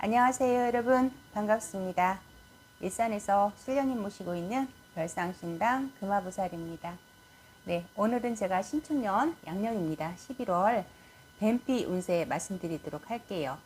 안녕하세요 여러분, 반갑습니다. 일산에서 수련님 모시고 있는 별상신당 금화보살입니다. 네, 오늘은 제가 신축년 양력입니다. 11월 뱀띠 운세 말씀드리도록 할게요.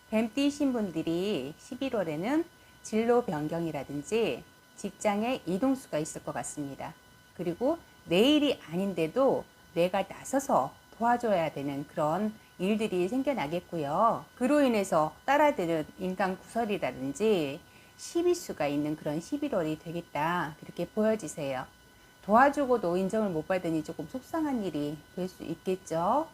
뱀띠이신 분들이 11월에는 진로 변경이라든지 직장의 이동수가 있을 것 같습니다. 그리고 내일이 아닌데도 내가 나서서 도와줘야 되는 그런 일들이 생겨나겠고요. 그로 인해서 따라드는 인간 구설이라든지 시비수가 있는 그런 11월이 되겠다, 그렇게 보여지세요. 도와주고도 인정을 못 받으니 조금 속상한 일이 될 수 있겠죠.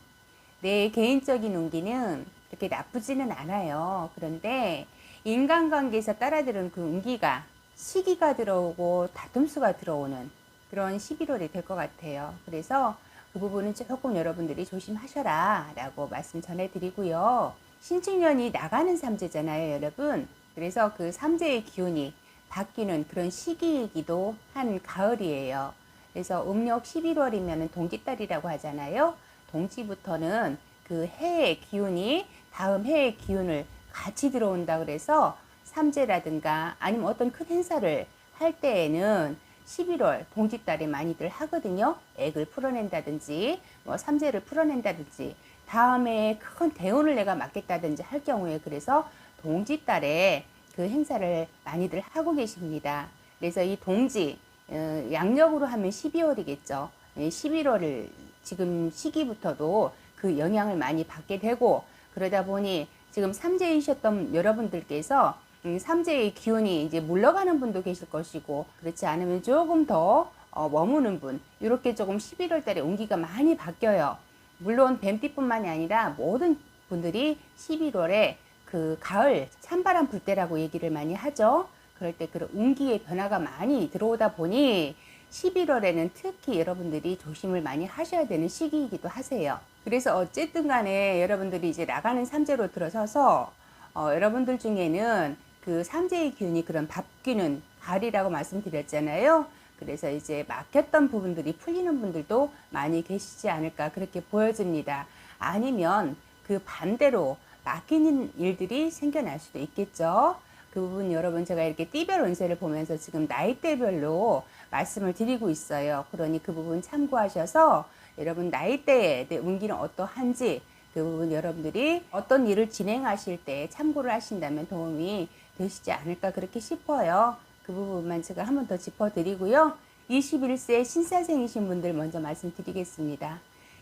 내 개인적인 운기는 그렇게 나쁘지는 않아요. 그런데 인간관계에서 따라드는 그 운기가 시기가 들어오고 다툼수가 들어오는 그런 11월이 될 것 같아요. 그래서 그 부분은 조금 여러분들이 조심하셔라 라고 말씀 전해드리고요. 신축년이 나가는 삼재잖아요 여러분. 그래서 그 삼재의 기운이 바뀌는 그런 시기이기도 한 가을이에요. 그래서 음력 11월이면 동짓달이라고 하잖아요. 동지부터는 그 해의 기운이 다음 해의 기운을 같이 들어온다 그래서 삼재라든가 아니면 어떤 큰 행사를 할 때에는 11월 동짓달에 많이들 하거든요. 액을 풀어낸다든지 뭐 삼재를 풀어낸다든지 다음에 큰 대운을 내가 맡겠다든지 할 경우에 그래서 동짓달에 그 행사를 많이들 하고 계십니다. 그래서 이 동지 양력으로 하면 12월이겠죠. 11월을 지금 시기부터도 그 영향을 많이 받게 되고, 그러다 보니 지금 삼재이셨던 여러분들께서 삼재의 기운이 이제 물러가는 분도 계실 것이고, 그렇지 않으면 조금 더 머무는 분, 이렇게 조금 11월 달에 운기가 많이 바뀌어요. 물론 뱀띠뿐만이 아니라 모든 분들이 11월에 그 가을 찬바람 불 때라고 얘기를 많이 하죠. 그럴 때 그런 운기의 변화가 많이 들어오다 보니 11월에는 특히 여러분들이 조심을 많이 하셔야 되는 시기이기도 하세요. 그래서 어쨌든 간에 여러분들이 이제 나가는 삼재로 들어서서 여러분들 중에는 그 삼재의 기운이 그런 바뀌는 가을이라고 말씀드렸잖아요. 그래서 이제 막혔던 부분들이 풀리는 분들도 많이 계시지 않을까 그렇게 보여집니다. 아니면 그 반대로 막히는 일들이 생겨날 수도 있겠죠. 그 부분 여러분 제가 이렇게 띠별 운세를 보면서 지금 나이대별로 말씀을 드리고 있어요. 그러니 그 부분 참고하셔서 여러분 나이대의 운기는 어떠한지 그 부분 여러분들이 어떤 일을 진행하실 때 참고를 하신다면 도움이 되시지 않을까 그렇게 싶어요. 그 부분만 제가 한 번 더 짚어드리고요. 21세 신사생이신 분들 먼저 말씀드리겠습니다.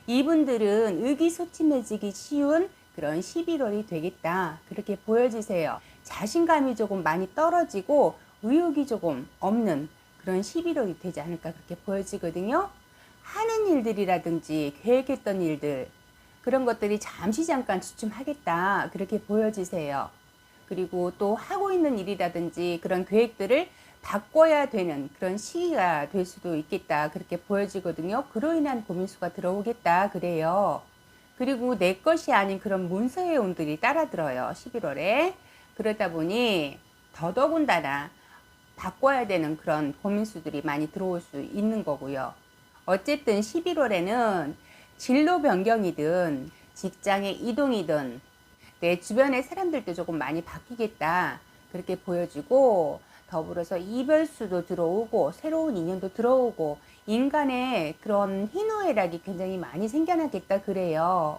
이분들은 의기소침해지기 쉬운 그런 11월이 되겠다 그렇게 보여지세요. 자신감이 조금 많이 떨어지고 의욕이 조금 없는 그런 11월이 되지 않을까 그렇게 보여지거든요. 하는 일들이라든지 계획했던 일들 그런 것들이 잠시 잠깐 주춤하겠다 그렇게 보여지세요. 그리고 또 하고 있는 일이라든지 그런 계획들을 바꿔야 되는 그런 시기가 될 수도 있겠다 그렇게 보여지거든요. 그로 인한 고민수가 들어오겠다 그래요. 그리고 내 것이 아닌 그런 문서의 운들이 따라들어요 11월에. 그러다 보니 더더군다나 바꿔야 되는 그런 고민수들이 많이 들어올 수 있는 거고요. 어쨌든 11월에는 진로 변경이든 직장의 이동이든 내 주변의 사람들도 조금 많이 바뀌겠다 그렇게 보여지고, 더불어서 이별수도 들어오고 새로운 인연도 들어오고 인간의 그런 희노애락이 굉장히 많이 생겨나겠다 그래요.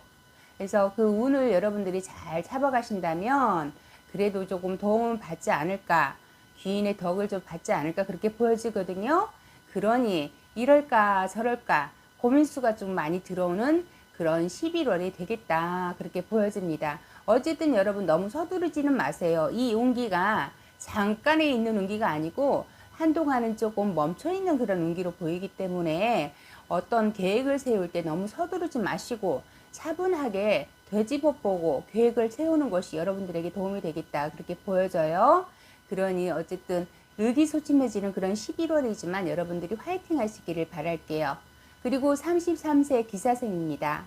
그래서 그 운을 여러분들이 잘 잡아가신다면 그래도 조금 도움을 받지 않을까, 귀인의 덕을 좀 받지 않을까 그렇게 보여지거든요. 그러니 이럴까 저럴까 고민수가 좀 많이 들어오는 그런 11월이 되겠다 그렇게 보여집니다. 어쨌든 여러분 너무 서두르지는 마세요. 이 운기가 잠깐에 있는 운기가 아니고 한동안은 조금 멈춰있는 그런 운기로 보이기 때문에 어떤 계획을 세울 때 너무 서두르지 마시고 차분하게 되짚어 보고 계획을 세우는 것이 여러분들에게 도움이 되겠다 그렇게 보여져요. 그러니 어쨌든 의기소침해지는 그런 11월이지만 여러분들이 화이팅 하시기를 바랄게요. 그리고 33세 기사생입니다.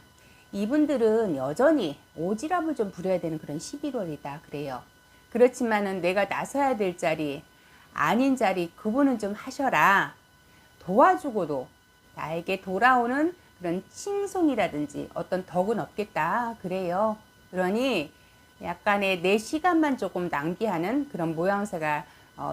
이분들은 여전히 오지랖을 좀 부려야 되는 그런 11월이다 그래요. 그렇지만은 내가 나서야 될 자리, 아닌 자리 구분은 좀 하셔라. 도와주고도 나에게 돌아오는 그런 칭송이라든지 어떤 덕은 없겠다 그래요. 그러니 약간의 내 시간만 조금 낭비하는 그런 모양새가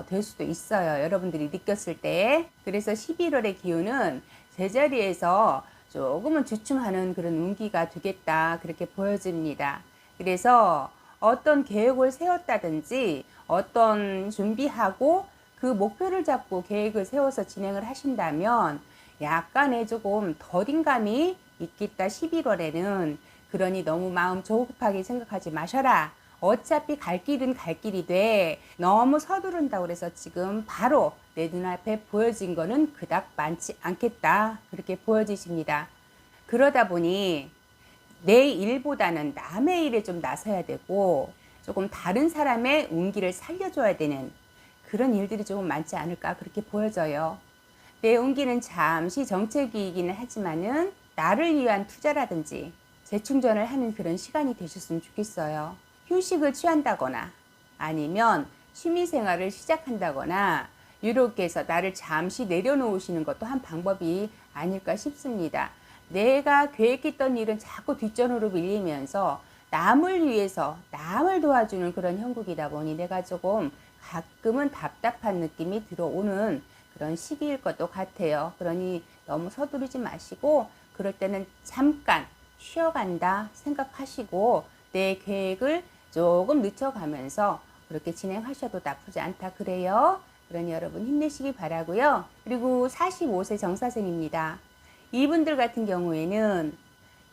될 수도 있어요. 여러분들이 느꼈을 때. 그래서 11월의 기운은 제자리에서 조금은 주춤하는 그런 운기가 되겠다, 그렇게 보여집니다. 그래서 어떤 계획을 세웠다든지 어떤 준비하고 그 목표를 잡고 계획을 세워서 진행을 하신다면 약간의 조금 더딘감이 있겠다. 11월에는. 그러니 너무 마음 조급하게 생각하지 마셔라. 어차피 갈 길은 갈 길이 돼. 너무 서두른다고 그래서 지금 바로 내 눈앞에 보여진 거는 그닥 많지 않겠다. 그렇게 보여지십니다. 그러다 보니 내 일보다는 남의 일에 좀 나서야 되고 조금 다른 사람의 운기를 살려줘야 되는 그런 일들이 조금 많지 않을까, 그렇게 보여져요. 내 운기는 잠시 정체기이기는 하지만은 나를 위한 투자라든지 재충전을 하는 그런 시간이 되셨으면 좋겠어요. 휴식을 취한다거나 아니면 취미생활을 시작한다거나 이렇게 해서 나를 잠시 내려놓으시는 것도 한 방법이 아닐까 싶습니다. 내가 계획했던 일은 자꾸 뒷전으로 밀리면서 남을 위해서 남을 도와주는 그런 형국이다 보니 내가 조금 가끔은 답답한 느낌이 들어오는 그런 시기일 것도 같아요. 그러니 너무 서두르지 마시고 그럴 때는 잠깐 쉬어간다 생각하시고 내 계획을 조금 늦춰가면서 그렇게 진행하셔도 나쁘지 않다 그래요. 그러니 여러분 힘내시기 바라고요. 그리고 45세 정사생입니다. 이분들 같은 경우에는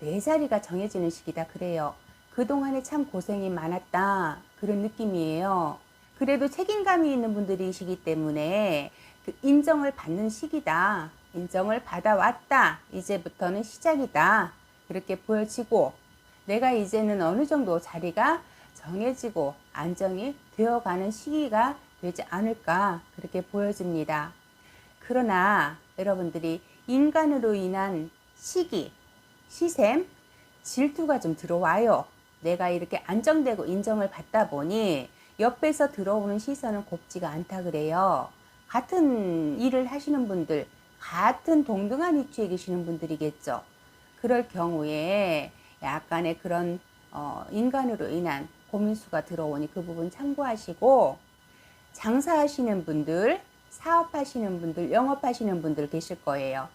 내 자리가 정해지는 시기다 그래요. 그동안에 참 고생이 많았다 그런 느낌이에요. 그래도 책임감이 있는 분들이시기 때문에 그 인정을 받는 시기다. 인정을 받아왔다. 이제부터는 시작이다. 그렇게 보여지고 내가 이제는 어느 정도 자리가 정해지고 안정이 되어가는 시기가 되지 않을까 그렇게 보여집니다. 그러나 여러분들이 인간으로 인한 시기, 시샘, 질투가 좀 들어와요. 내가 이렇게 안정되고 인정을 받다 보니 옆에서 들어오는 시선은 곱지가 않다 그래요. 같은 일을 하시는 분들, 같은 동등한 위치에 계시는 분들이겠죠. 그럴 경우에 약간의 그런 인간으로 인한 고민수가 들어오니 그 부분 참고하시고, 장사하시는 분들, 사업하시는 분들, 영업하시는 분들 계실 거예요.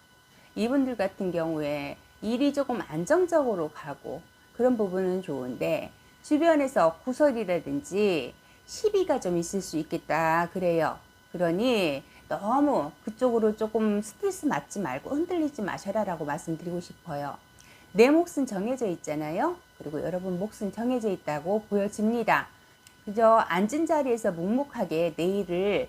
이분들 같은 경우에 일이 조금 안정적으로 가고 그런 부분은 좋은데 주변에서 구설이라든지 시비가 좀 있을 수 있겠다 그래요. 그러니 너무 그쪽으로 조금 스트레스 받지 말고 흔들리지 마셔라 라고 말씀드리고 싶어요. 내 몫은 정해져 있잖아요. 그리고 여러분 몫은 정해져 있다고 보여집니다. 그저 앉은 자리에서 묵묵하게 내 일을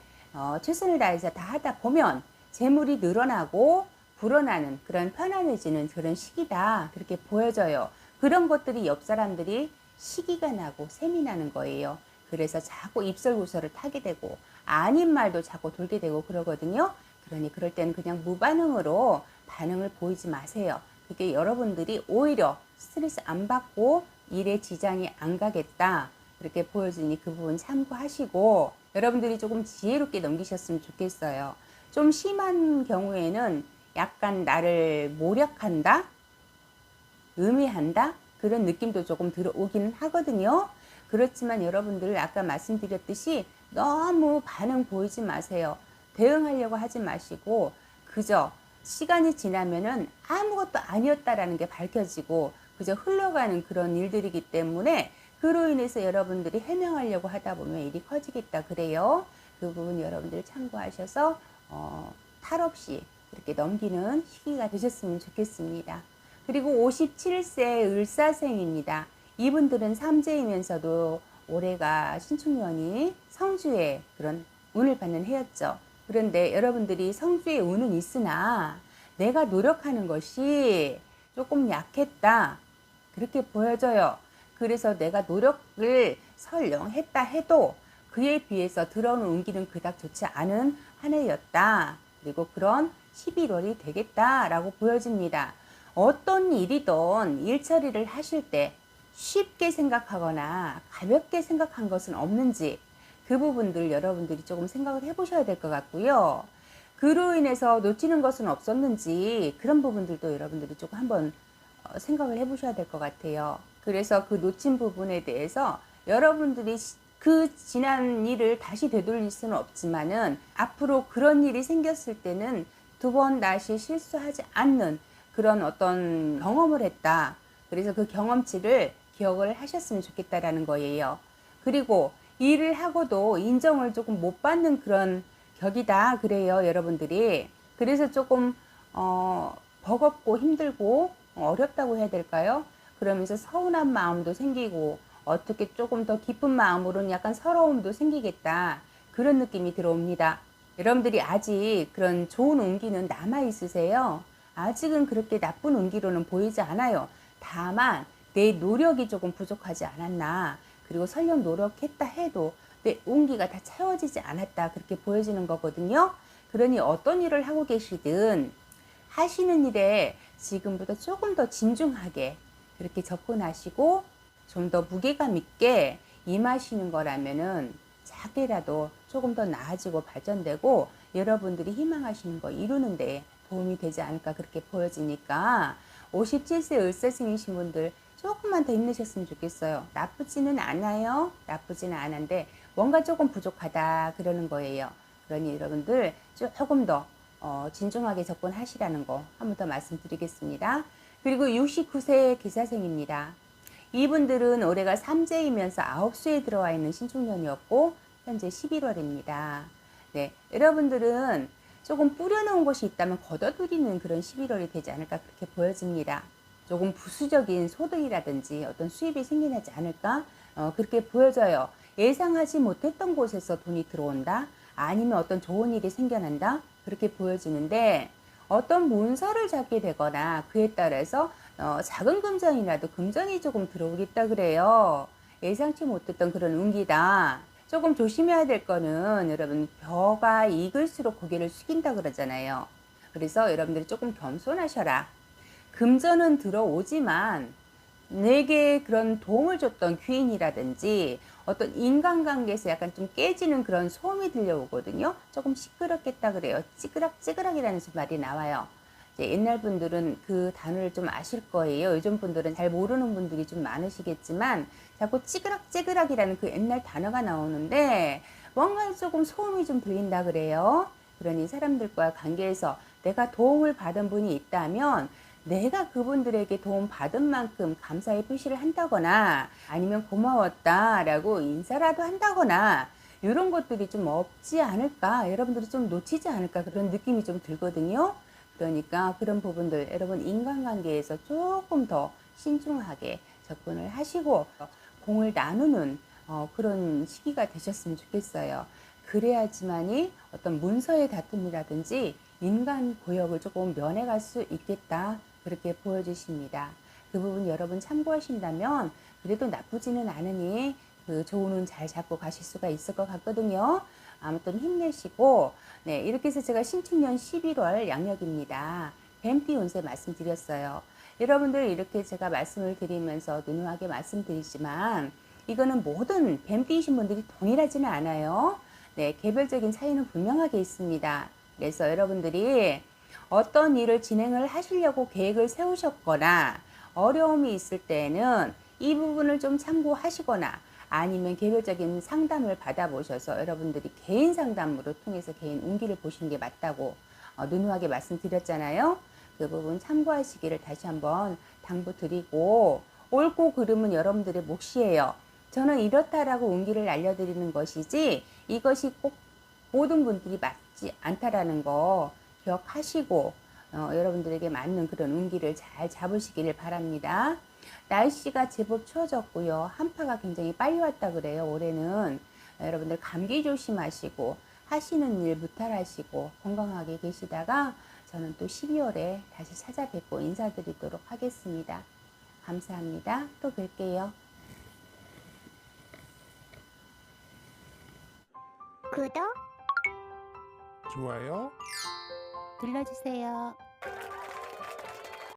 최선을 다해서 다 하다 보면 재물이 늘어나고 불어나는 그런 편안해지는 그런 시기다 그렇게 보여져요. 그런 것들이 옆 사람들이 시기가 나고 셈이 나는 거예요. 그래서 자꾸 입설구설을 타게 되고 아닌 말도 자꾸 돌게 되고 그러거든요. 그러니 그럴 때는 그냥 무반응으로 반응을 보이지 마세요. 그게 여러분들이 오히려 스트레스 안 받고 일에 지장이 안 가겠다 그렇게 보여지니 그 부분 참고하시고 여러분들이 조금 지혜롭게 넘기셨으면 좋겠어요. 좀 심한 경우에는 약간 나를 모략한다, 의미한다 그런 느낌도 조금 들어오기는 하거든요. 그렇지만 여러분들 아까 말씀드렸듯이 너무 반응 보이지 마세요. 대응하려고 하지 마시고 그저 시간이 지나면은 아무것도 아니었다라는 게 밝혀지고 그저 흘러가는 그런 일들이기 때문에 그로 인해서 여러분들이 해명하려고 하다 보면 일이 커지겠다 그래요. 그 부분 여러분들 참고하셔서 탈 없이 그렇게 넘기는 시기가 되셨으면 좋겠습니다. 그리고 57세 을사생입니다. 이분들은 삼재이면서도 올해가 신축년이 성주의 그런 운을 받는 해였죠. 그런데 여러분들이 성주의 운은 있으나 내가 노력하는 것이 조금 약했다 그렇게 보여져요. 그래서 내가 노력을 설령 했다 해도 그에 비해서 들어오는 운기는 그닥 좋지 않은 한 해였다. 그리고 그런 11월이 되겠다라고 보여집니다. 어떤 일이든 일처리를 하실 때 쉽게 생각하거나 가볍게 생각한 것은 없는지 그 부분들 여러분들이 조금 생각을 해보셔야 될 것 같고요. 그로 인해서 놓치는 것은 없었는지 그런 부분들도 여러분들이 조금 한번 생각을 해보셔야 될 것 같아요. 그래서 그 놓친 부분에 대해서 여러분들이 그 지난 일을 다시 되돌릴 수는 없지만은 앞으로 그런 일이 생겼을 때는 두 번 다시 실수하지 않는 그런 어떤 경험을 했다. 그래서 그 경험치를 기억을 하셨으면 좋겠다라는 거예요. 그리고 일을 하고도 인정을 조금 못 받는 그런 격이다 그래요, 여러분들이. 그래서 조금 버겁고 힘들고 어렵다고 해야 될까요? 그러면서 서운한 마음도 생기고 어떻게 조금 더 깊은 마음으로는 약간 서러움도 생기겠다, 그런 느낌이 들어옵니다. 여러분들이 아직 그런 좋은 운기는 남아 있으세요. 아직은 그렇게 나쁜 운기로는 보이지 않아요. 다만 내 노력이 조금 부족하지 않았나, 그리고 설령 노력했다 해도 내 운기가 다 채워지지 않았다, 그렇게 보여지는 거거든요. 그러니 어떤 일을 하고 계시든 하시는 일에 지금보다 조금 더 진중하게 그렇게 접근하시고 좀 더 무게감 있게 임하시는 거라면은 작게라도 조금 더 나아지고 발전되고 여러분들이 희망하시는 거 이루는 데 도움이 되지 않을까, 그렇게 보여지니까 57세 을사생이신 분들 조금만 더 힘내셨으면 좋겠어요. 나쁘지는 않아요. 나쁘지는 않은데 뭔가 조금 부족하다 그러는 거예요. 그러니 여러분들 조금 더 진중하게 접근하시라는 거 한 번 더 말씀드리겠습니다. 그리고 69세 기사생입니다. 이분들은 올해가 삼재이면서 9수에 들어와 있는 신축년이었고 현재 11월입니다. 네, 여러분들은 조금 뿌려놓은 것이 있다면 걷어들이는 그런 11월이 되지 않을까, 그렇게 보여집니다. 조금 부수적인 소득이라든지 어떤 수입이 생겨나지 않을까, 그렇게 보여져요. 예상하지 못했던 곳에서 돈이 들어온다, 아니면 어떤 좋은 일이 생겨난다, 그렇게 보여지는데 어떤 문서를 잡게 되거나 그에 따라서 작은 금전이라도 금전이 조금 들어오겠다 그래요. 예상치 못했던 그런 운기다. 조금 조심해야 될 거는 여러분, 벼가 익을수록 고개를 숙인다 그러잖아요. 그래서 여러분들이 조금 겸손하셔라. 금전은 들어오지만 내게 그런 도움을 줬던 귀인이라든지 어떤 인간관계에서 약간 좀 깨지는 그런 소음이 들려오거든요. 조금 시끄럽겠다 그래요. 찌그락찌그락이라는 말이 나와요. 이제 옛날 분들은 그 단어를 좀 아실 거예요. 요즘 분들은 잘 모르는 분들이 좀 많으시겠지만 자꾸 찌그락찌그락이라는 그 옛날 단어가 나오는데 뭔가 조금 소음이 좀 들린다 그래요. 그러니 사람들과 관계에서 내가 도움을 받은 분이 있다면 내가 그분들에게 도움 받은 만큼 감사의 표시를 한다거나 아니면 고마웠다라고 인사라도 한다거나 이런 것들이 좀 없지 않을까, 여러분들이 좀 놓치지 않을까, 그런 느낌이 좀 들거든요. 그러니까 그런 부분들 여러분 인간관계에서 조금 더 신중하게 접근을 하시고 공을 나누는 그런 시기가 되셨으면 좋겠어요. 그래야지만이 어떤 문서의 다툼이라든지 인간 고역을 조금 면해갈 수 있겠다, 그렇게 보여주십니다. 그 부분 여러분 참고하신다면 그래도 나쁘지는 않으니 그 좋은 운 잘 잡고 가실 수가 있을 것 같거든요. 아무튼 힘내시고, 네, 이렇게 해서 제가 신축년 11월 양력입니다. 뱀띠 운세 말씀드렸어요. 여러분들 이렇게 제가 말씀을 드리면서 누누하게 말씀드리지만 이거는 모든 뱀띠이신 분들이 동일하지는 않아요. 네, 개별적인 차이는 분명하게 있습니다. 그래서 여러분들이 어떤 일을 진행을 하시려고 계획을 세우셨거나 어려움이 있을 때는 이 부분을 좀 참고하시거나 아니면 개별적인 상담을 받아보셔서 여러분들이 개인 상담으로 통해서 개인 운기를 보시는 게 맞다고 누누하게 말씀드렸잖아요. 그 부분 참고하시기를 다시 한번 당부드리고, 옳고 그름은 여러분들의 몫이에요. 저는 이렇다라고 운기를 알려드리는 것이지 이것이 꼭 모든 분들이 맞지 않다라는 거 기억하시고 여러분들에게 맞는 그런 운기를 잘 잡으시기를 바랍니다. 날씨가 제법 추워졌고요. 한파가 굉장히 빨리 왔다 그래요. 올해는 여러분들 감기 조심하시고 하시는 일 무탈하시고 건강하게 계시다가 저는 또 12월에 다시 찾아뵙고 인사드리도록 하겠습니다. 감사합니다. 또 뵐게요. 구독 좋아요 눌러주세요.